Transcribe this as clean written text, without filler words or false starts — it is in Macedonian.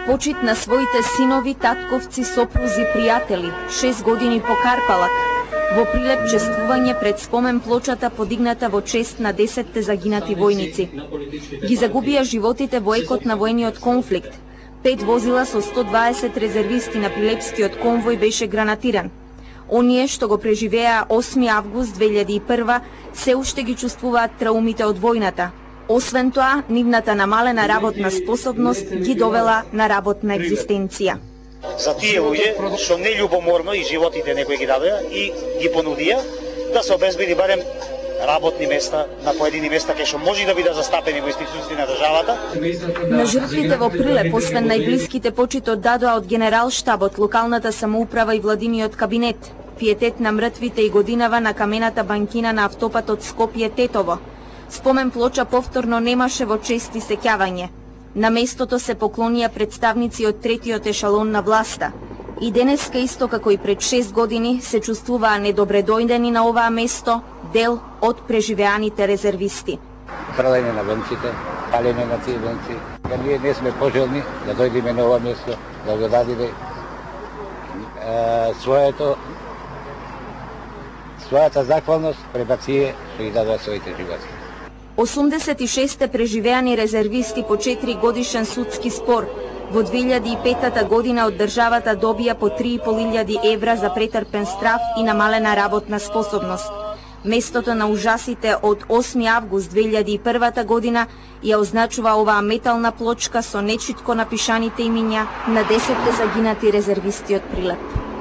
почит на своите синови, татковци, сопрузи, пријатели, 6 години по Карпалак, во Прилеп чествување пред спомен плочата подигната во чест на 10 загинати војници. Ги загубија животите во екот на војниот конфликт. 5 возила со 120 резервисти на Прилепскиот конвој беше гранатиран. Оние што го преживеа 8 август 2001 се уште ги чувствуваат траумите од војната. Освен тоа, нивната намалена работна способност ги довела на работна екзистенција. За тие луѓе што нељубоморно и животите некои ги дадоа и ги понудија да се обезбеди барем работни места на поедини места кај што може да бидат застапени во институциите на државата. На жртвите во Прилеп, освен најблиските, почит оддадоа од Генералштабот, локалната самоуправа и владиниот кабинет. Пиетет на мртвите и годинава на камената банкина на автопатот Скопје-Тетово. Спомен плоча повторно немаше во чест и сеќавање. На местото се поклонија представници од третиот ешалон на власта. И денеска, исто како и пред 6 години, се чувствуваа недобредојдени на оваа место дел од преживеаните резервисти. Фрлање на венците, палење на тие венци. Да ние не сме пожелни да дојдеме на ова место, да го дадеме својата захвалност према тие што ги дадоа своите животи. 86 преживеани резервисти по 4 годишен судски спор. Во 2005 година од државата добија по 3.500 евра за претрпен страф и намалена работна способност. Местото на ужасите од 8 август 2001 година ја означува оваа метална плочка со нечитко напишаните имиња на 10 загинати резервисти од Прилеп.